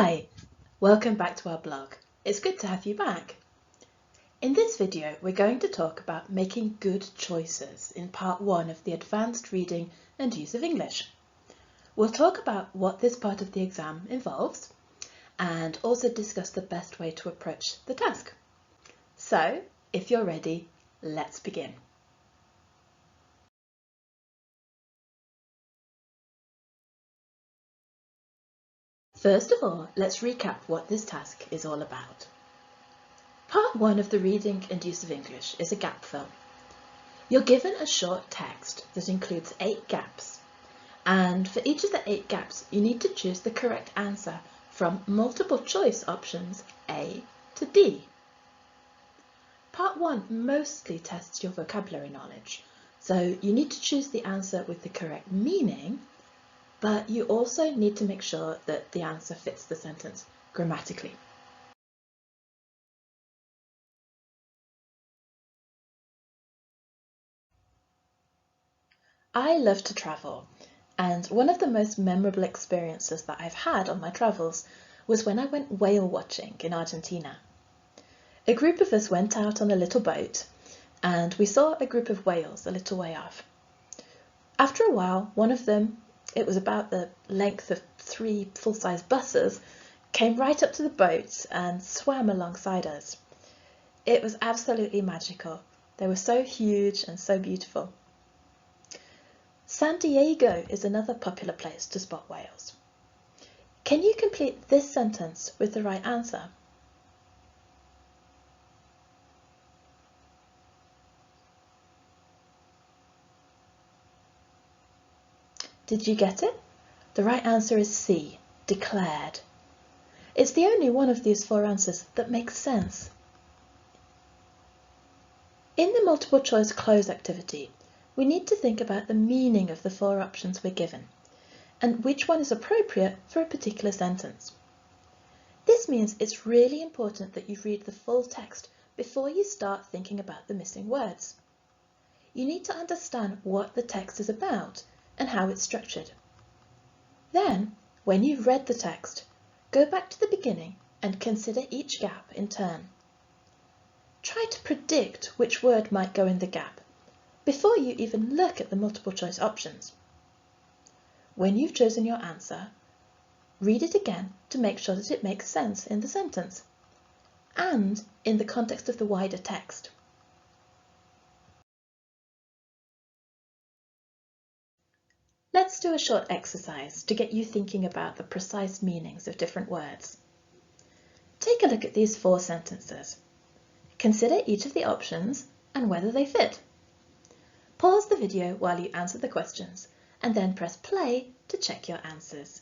Hi, welcome back to our blog. It's good to have you back. In this video, we're going to talk about making good choices in part 1 of the Advanced Reading and Use of English. We'll talk about what this part of the exam involves and also discuss the best way to approach the task. So, if you're ready, let's begin. First of all, let's recap what this task is all about. Part 1 of the Reading and Use of English is a gap fill. You're given a short text that includes 8 gaps, and for each of the 8 gaps you need to choose the correct answer from multiple choice options A to D. Part 1 mostly tests your vocabulary knowledge, so you need to choose the answer with the correct meaning, but you also need to make sure that the answer fits the sentence grammatically. I love to travel, and one of the most memorable experiences that I've had on my travels was when I went whale watching in Argentina. A group of us went out on a little boat and we saw a group of whales a little way off. After a while, one of them, it was about the length of 3 full-size buses, came right up to the boat and swam alongside us. It was absolutely magical. They were so huge and so beautiful. San Diego is another popular place to spot whales. Can you complete this sentence with the right answer? Did you get it? The right answer is C, declared. It's the only one of these 4 answers that makes sense. In the multiple choice close activity, we need to think about the meaning of the 4 options we're given and which one is appropriate for a particular sentence. This means it's really important that you read the full text before you start thinking about the missing words. You need to understand what the text is about and how it's structured. Then, when you've read the text, go back to the beginning and consider each gap in turn. Try to predict which word might go in the gap before you even look at the multiple choice options. When you've chosen your answer, read it again to make sure that it makes sense in the sentence and in the context of the wider text. Let's do a short exercise to get you thinking about the precise meanings of different words. Take a look at these 4 sentences. Consider each of the options and whether they fit. Pause the video while you answer the questions and then press play to check your answers.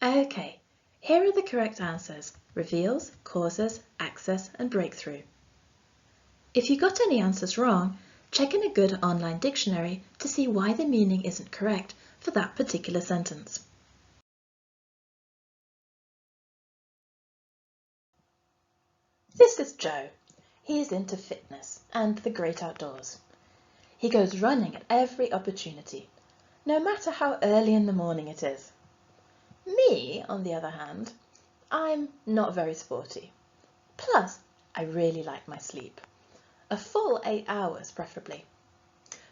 Okay, here are the correct answers: reveals, causes, access and breakthrough. If you got any answers wrong, check in a good online dictionary to see why the meaning isn't correct for that particular sentence. This is Joe. He is into fitness and the great outdoors. He goes running at every opportunity, no matter how early in the morning it is. Me, on the other hand, I'm not very sporty. Plus, I really like my sleep. A full 8 hours preferably.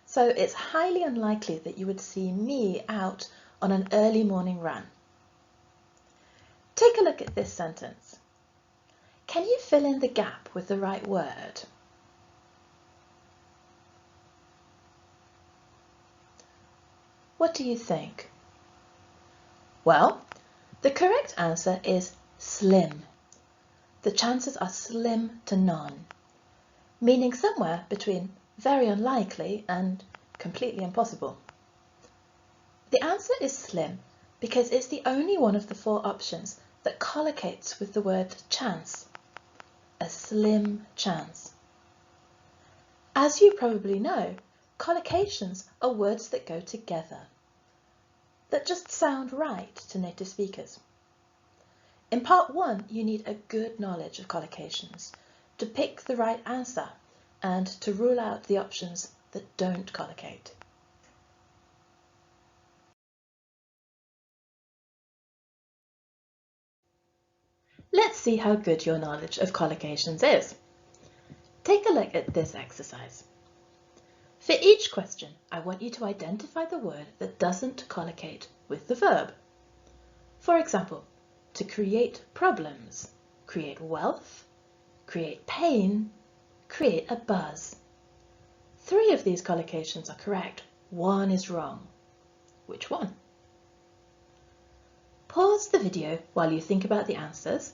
So it's highly unlikely that you would see me out on an early morning run. Take a look at this sentence. Can you fill in the gap with the right word? What do you think? Well, the correct answer is slim. The chances are slim to none, meaning somewhere between very unlikely and completely impossible. The answer is slim because it's the only one of the 4 options that collocates with the word chance. A slim chance. As you probably know, collocations are words that go together, that just sound right to native speakers. In part 1, you need a good knowledge of collocations to pick the right answer and to rule out the options that don't collocate. Let's see how good your knowledge of collocations is. Take a look at this exercise. For each question, I want you to identify the word that doesn't collocate with the verb. For example, to create problems, create wealth, create pain, create a buzz. 3 of these collocations are correct, 1 is wrong. Which one? Pause the video while you think about the answers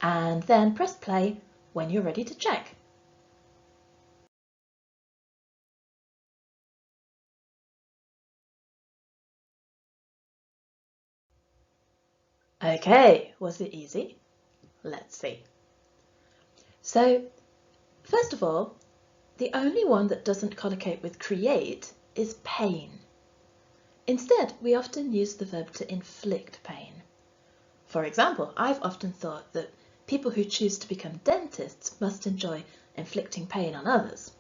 and then press play when you're ready to check. Okay, was it easy? Let's see. So, first of all, the only one that doesn't collocate with create is pain. Instead, we often use the verb to inflict pain. For example, I've often thought that people who choose to become dentists must enjoy inflicting pain on others.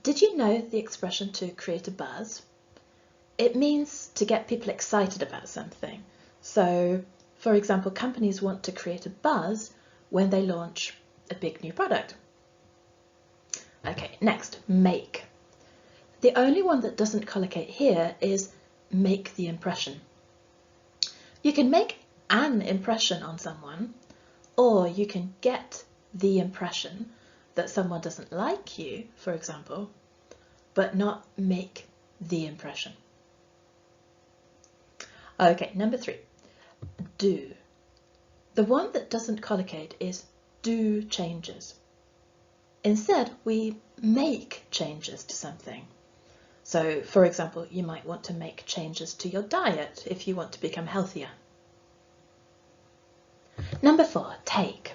Did you know the expression to create a buzz? It means to get people excited about something. So, for example, companies want to create a buzz when they launch a big new product. Okay, next, make. The only one that doesn't collocate here is make the impression. You can make an impression on someone, or you can get the impression that someone doesn't like you, for example, but not make the impression. Okay, number 3, do. The one that doesn't collocate is do changes. Instead, we make changes to something. So, for example, you might want to make changes to your diet if you want to become healthier. Number 4, take.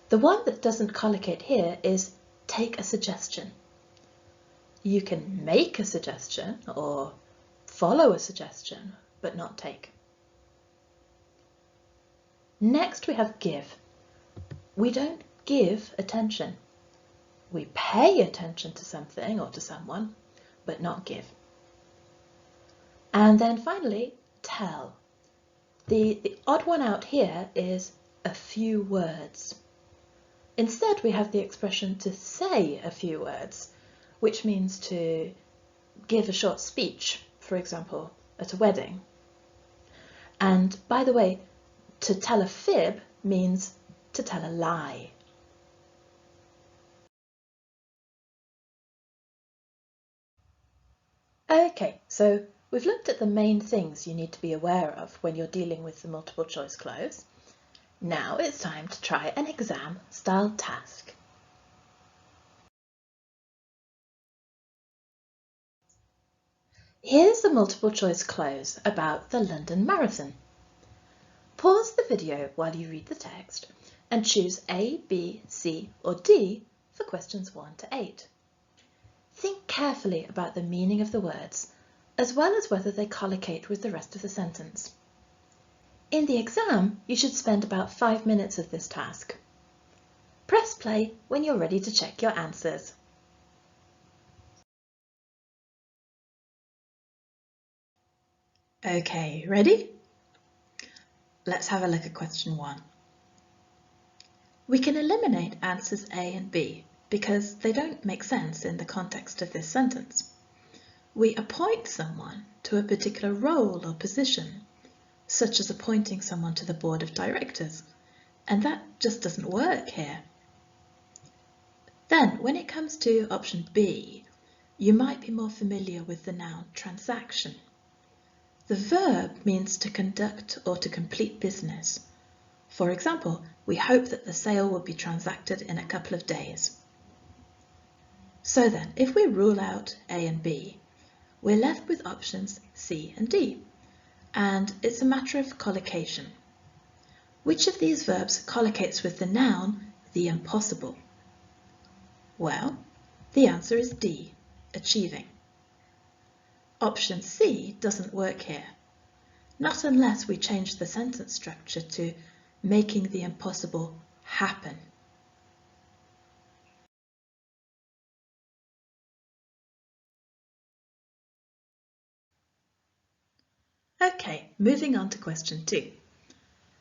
The one that doesn't collocate here is take a suggestion. You can make a suggestion or follow a suggestion, but not take. Next we have give. We don't give attention. We pay attention to something or to someone, but not give. And then finally, tell. The odd one out here is a few words. Instead, we have the expression to say a few words, which means to give a short speech, for example, at a wedding. And by the way, to tell a fib means to tell a lie. Okay, so we've looked at the main things you need to be aware of when you're dealing with the multiple choice close. Now it's time to try an exam-style task. Here's the multiple choice close about the London Marathon. Pause the video while you read the text and choose A, B, C or D for questions 1 to 8. Think carefully about the meaning of the words, as well as whether they collocate with the rest of the sentence. In the exam, you should spend about 5 minutes of this task. Press play when you're ready to check your answers. Okay, ready? Let's have a look at question 1. We can eliminate answers A and B because they don't make sense in the context of this sentence. We appoint someone to a particular role or position, such as appointing someone to the board of directors, and that just doesn't work here. Then, when it comes to option B, you might be more familiar with the noun transaction. The verb means to conduct or to complete business. For example, we hope that the sale will be transacted in a couple of days. So then, if we rule out A and B, we're left with options C and D, and it's a matter of collocation. Which of these verbs collocates with the noun the impossible? Well, the answer is D, achieving. Option C doesn't work here, not unless we change the sentence structure to making the impossible happen. Okay, moving on to question 2.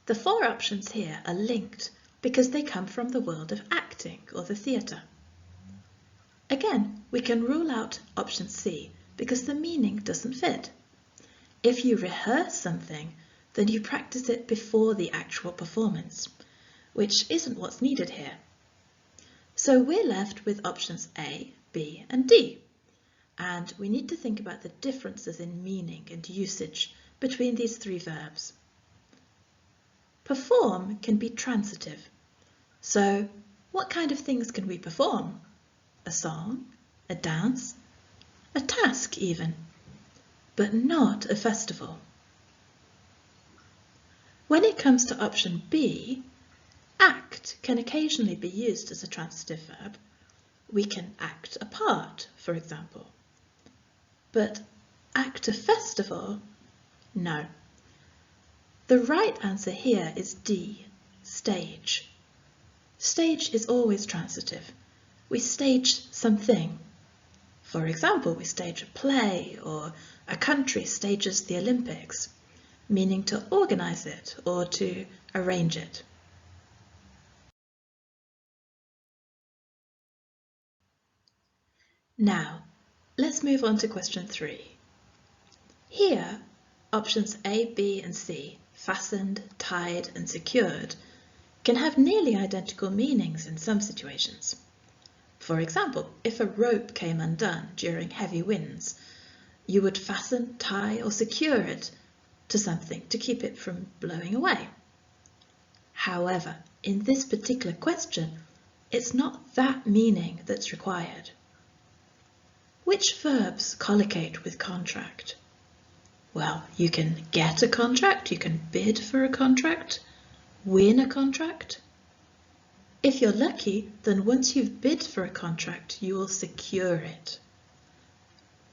The four options here are linked because they come from the world of acting or the theatre. Again, we can rule out option C because the meaning doesn't fit. If you rehearse something, then you practice it before the actual performance, which isn't what's needed here. So we're left with options A, B, and D, and we need to think about the differences in meaning and usage between these three verbs. Perform can be transitive. So what kind of things can we perform? A song, a dance, a task even, but not a festival. When it comes to option B, act can occasionally be used as a transitive verb. We can act a part, for example. But act a festival? No. The right answer here is D, stage. Stage is always transitive. We stage something. For example, we stage a play, or a country stages the Olympics, meaning to organize it or to arrange it. Now, let's move on to question 3. Here, options A, B, and C, fastened, tied, and secured, can have nearly identical meanings in some situations. For example, if a rope came undone during heavy winds, you would fasten, tie, or secure it to something to keep it from blowing away. However, in this particular question, it's not that meaning that's required. Which verbs collocate with contract? Well, you can get a contract, you can bid for a contract, win a contract. If you're lucky, then once you've bid for a contract, you will secure it.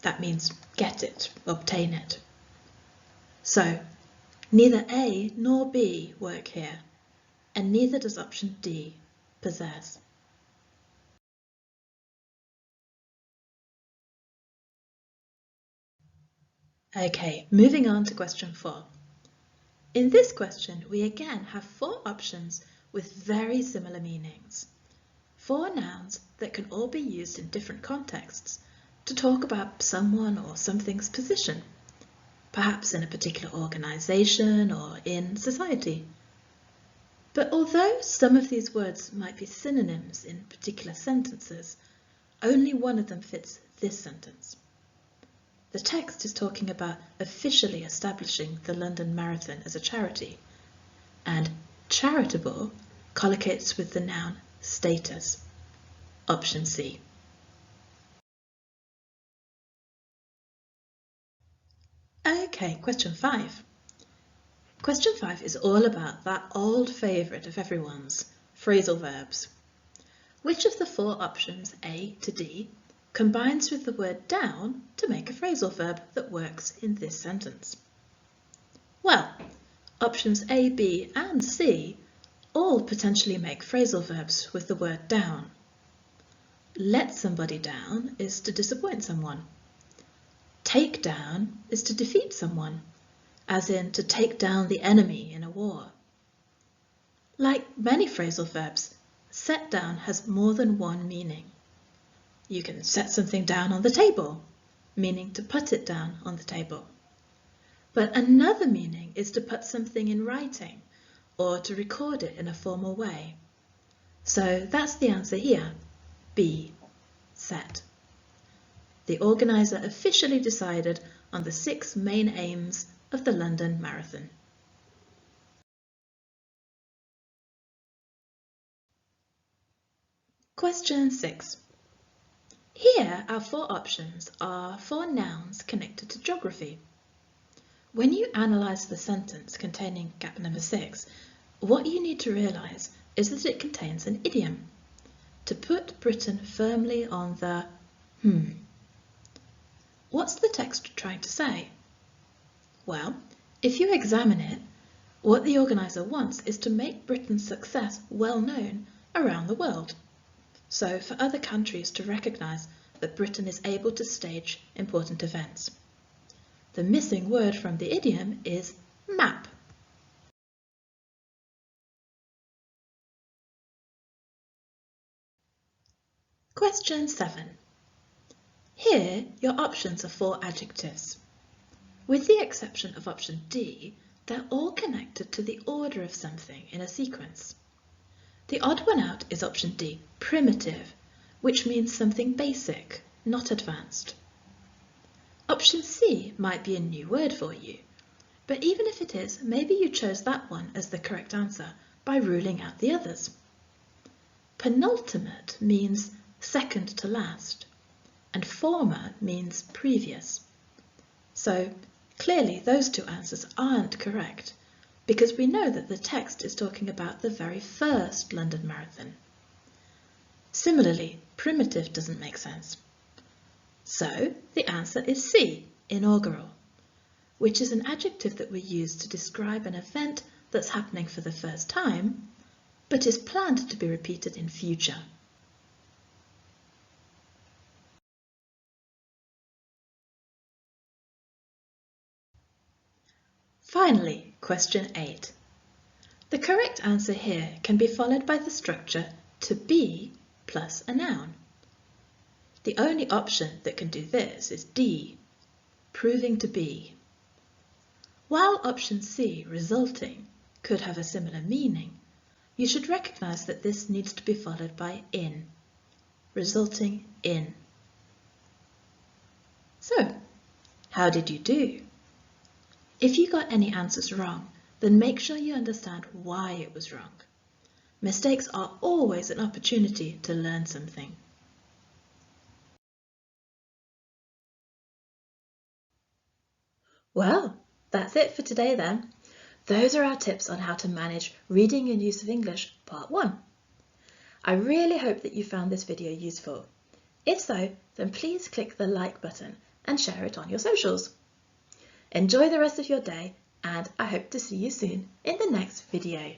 That means get it, obtain it. So, neither A nor B work here, and neither does option D, possess. Okay, moving on to question 4. In this question, we again have 4 options with very similar meanings. 4 nouns that can all be used in different contexts to talk about someone or something's position, perhaps in a particular organization or in society. But although some of these words might be synonyms in particular sentences, only one of them fits this sentence. The text is talking about officially establishing the London Marathon as a charity, and charitable collocates with the noun status. Option C. Okay, question 5. Question 5 is all about that old favourite of everyone's, phrasal verbs. Which of the 4 options, A to D, combines with the word down to make a phrasal verb that works in this sentence? Well, options A, B, and C all potentially make phrasal verbs with the word down. Let somebody down is to disappoint someone. Take down is to defeat someone, as in to take down the enemy in a war. Like many phrasal verbs, set down has more than one meaning. You can set something down on the table, meaning to put it down on the table. But another meaning is to put something in writing or to record it in a formal way. So that's the answer here, B, set. The organiser officially decided on the 6 main aims of the London Marathon. Question 6. Here, our 4 options are 4 nouns connected to geography. When you analyse the sentence containing gap number 6, what you need to realise is that it contains an idiom. To put Britain firmly on the What's the text trying to say? Well, if you examine it, what the organiser wants is to make Britain's success well known around the world. So for other countries to recognise that Britain is able to stage important events. The missing word from the idiom is map. Question 7. Here, your options are 4 adjectives. With the exception of option D, they're all connected to the order of something in a sequence. The odd one out is option D, primitive, which means something basic, not advanced. Option C might be a new word for you, but even if it is, maybe you chose that one as the correct answer by ruling out the others. Penultimate means second to last, and former means previous. So clearly those 2 answers aren't correct, because we know that the text is talking about the very first London Marathon. Similarly, primitive doesn't make sense. So the answer is C, inaugural, which is an adjective that we use to describe an event that's happening for the first time, but is planned to be repeated in future. Finally, question 8. The correct answer here can be followed by the structure to be plus a noun. The only option that can do this is D, proving to be. While option C, resulting, could have a similar meaning, you should recognize that this needs to be followed by in, resulting in. So, how did you do? If you got any answers wrong, then make sure you understand why it was wrong. Mistakes are always an opportunity to learn something. Well, that's it for today then. Those are our tips on how to manage reading and use of English Part 1. I really hope that you found this video useful. If so, then please click the like button and share it on your socials. Enjoy the rest of your day, and I hope to see you soon in the next video.